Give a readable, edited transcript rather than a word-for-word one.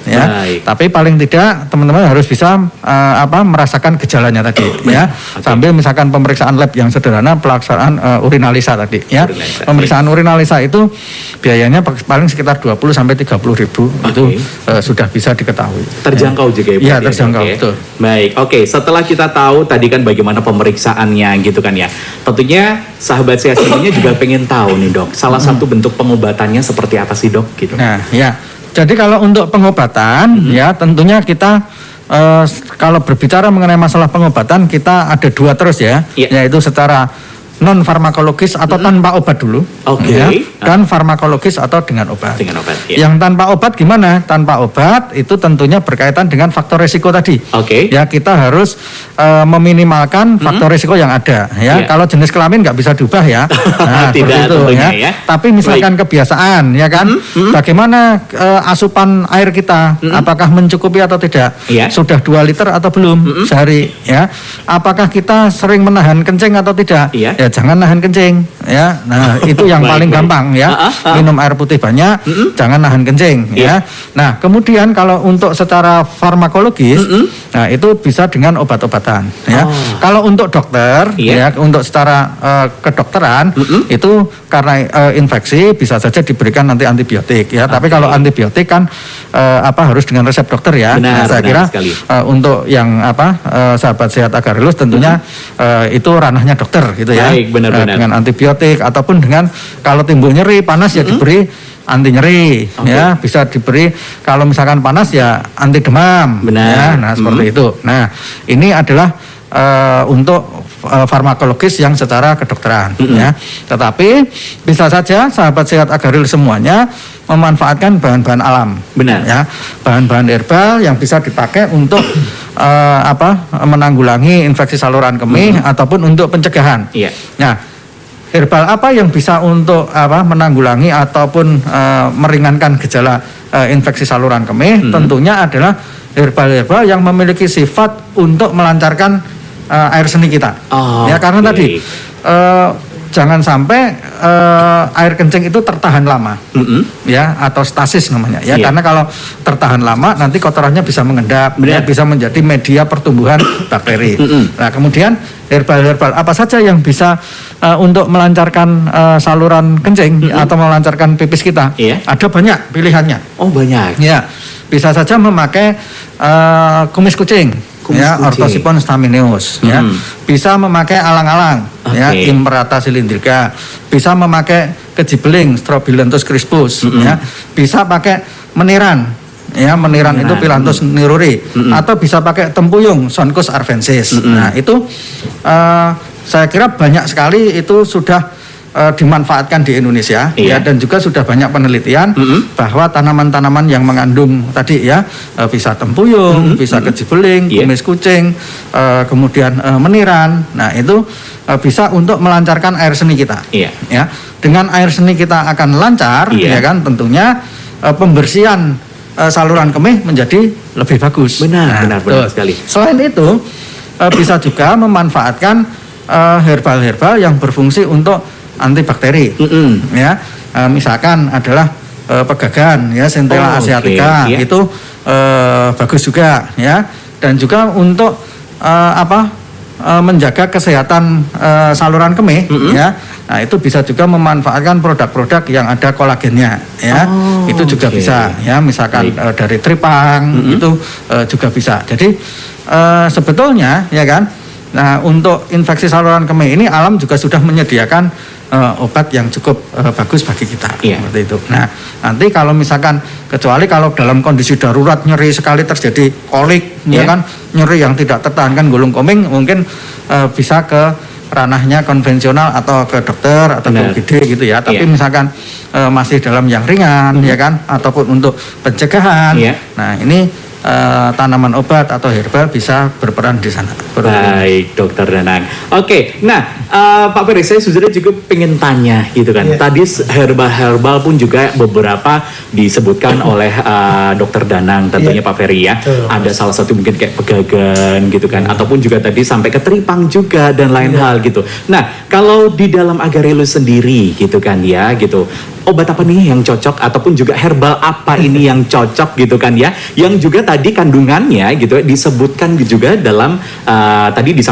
ya. Baik. Tapi paling tidak teman-teman harus bisa merasakan gejalanya tadi ya. Sambil misalkan pemeriksaan lab yang sederhana, pelaksanaan urinalisa tadi ya. Pemeriksaan urinalisa itu biayanya paling sekitar 20 sampai 30 ribu itu sudah bisa diketahui. Terjangkau juga ya. Iya, terjangkau betul. Baik, setelah kita tahu tadi kan bagaimana pemeriksaannya gitu kan ya. Tentunya sahabat sehat semuanya juga pengen tahu nih dok, salah satu bentuk pengobatannya seperti apa sih dok gitu. Nah ya, jadi kalau untuk pengobatan ya tentunya kita kalau berbicara mengenai masalah pengobatan kita ada dua terus ya, yaitu secara non farmakologis atau tanpa obat dulu, ya, dan farmakologis atau dengan obat. Dengan obat. Ya. Yang tanpa obat gimana? Tanpa obat itu tentunya berkaitan dengan faktor risiko tadi. Ya kita harus meminimalkan faktor risiko yang ada. Ya kalau jenis kelamin nggak bisa diubah ya. Nah, tidak itu ya. Tapi misalkan kebiasaan, ya kan? Bagaimana asupan air kita? Apakah mencukupi atau tidak? Sudah 2 liter atau belum sehari? Ya. Apakah kita sering menahan kencing atau tidak? Ya jangan nahan kencing ya. Nah, itu yang paling gampang ya. Minum air putih banyak, jangan nahan kencing ya. Nah, kemudian kalau untuk secara farmakologis, nah itu bisa dengan obat-obatan ya. Kalau untuk dokter ya, untuk secara kedokteran itu karena infeksi bisa saja diberikan nanti antibiotik ya. Tapi kalau antibiotik kan harus dengan resep dokter ya. Benar, saya kira untuk yang sahabat sehat Agarelus tentunya itu ranahnya dokter gitu ya. Benar. Dengan antibiotik ataupun dengan kalau timbul nyeri panas ya diberi anti nyeri ya, bisa diberi kalau misalkan panas ya anti demam ya. Nah seperti itu. Nah ini adalah untuk farmakologis yang secara kedokteran ya. Tetapi bisa saja sahabat sehat Agarelus semuanya memanfaatkan bahan-bahan alam. Benar. Ya, bahan-bahan herbal yang bisa dipakai untuk menanggulangi infeksi saluran kemih ataupun untuk pencegahan. Nah, herbal apa yang bisa untuk menanggulangi ataupun meringankan gejala infeksi saluran kemih? Tentunya adalah herbal-herbal yang memiliki sifat untuk melancarkan air seni kita. Ya, karena tadi jangan sampai air kencing itu tertahan lama, ya, atau stasis namanya, ya. Karena kalau tertahan lama nanti kotorannya bisa mengendap, ya, bisa menjadi media pertumbuhan bakteri. Nah, kemudian herbal-herbal apa saja yang bisa untuk melancarkan saluran kencing atau melancarkan pipis kita? Ada banyak pilihannya. Oh, banyak. Ya, bisa saja memakai kumis kucing. Ya, Orthosipon stamineus ya. Bisa memakai alang-alang ya, Imperata cylindrica. Bisa memakai kejibeling Strobilanthes crispus ya. Bisa pakai meniran. Ya, meniran itu Phyllanthus niruri atau bisa pakai tempuyung Sonchus arvensis. Nah, itu saya kira banyak sekali itu sudah dimanfaatkan di Indonesia ya, dan juga sudah banyak penelitian bahwa tanaman-tanaman yang mengandung tadi ya bisa tempuyung, bisa kejibeling, kumis kucing, kemudian meniran. Nah, itu bisa untuk melancarkan air seni kita. Ya, dengan air seni kita akan lancar, ya kan, tentunya pembersihan saluran kemih menjadi lebih bagus. Benar sekali. Selain itu bisa juga memanfaatkan herbal-herbal yang berfungsi untuk antibakteri, ya, misalkan adalah pegagan, ya, Centella asiatica, itu bagus juga, ya, dan juga untuk menjaga kesehatan saluran kemih, ya. Nah, itu bisa juga memanfaatkan produk-produk yang ada kolagennya, ya, itu juga bisa, ya, misalkan dari tripang, itu juga bisa. Jadi sebetulnya, ya kan, nah untuk infeksi saluran kemih ini alam juga sudah menyediakan obat yang cukup bagus bagi kita, seperti itu. Nah, nanti kalau misalkan kecuali kalau dalam kondisi darurat nyeri sekali terjadi kolik, ya kan, nyeri yang tidak tertahankan gulung koming, mungkin bisa ke ranahnya konvensional atau ke dokter atau ke UGD gitu ya. Tapi misalkan masih dalam yang ringan, ya kan, ataupun untuk pencegahan, nah ini tanaman obat atau herbal bisa berperan di sana. Baik, Dokter Danang. Oke, nah Pak Ferry, saya sebenarnya juga pengen tanya gitu kan. Tadi herbal pun juga beberapa disebutkan oleh Dokter Danang, tentunya Pak Ferry ya. Ada salah satu mungkin kayak pegagan gitu kan, ataupun juga tadi sampai ke tripang juga dan lain hal gitu. Nah, kalau di dalam Agarelus sendiri gitu kan ya gitu, obat apa nih yang cocok ataupun juga herbal apa ini yang cocok gitu kan ya, yang juga tadi kandungannya gitu disebutkan juga dalam tadi disampaikan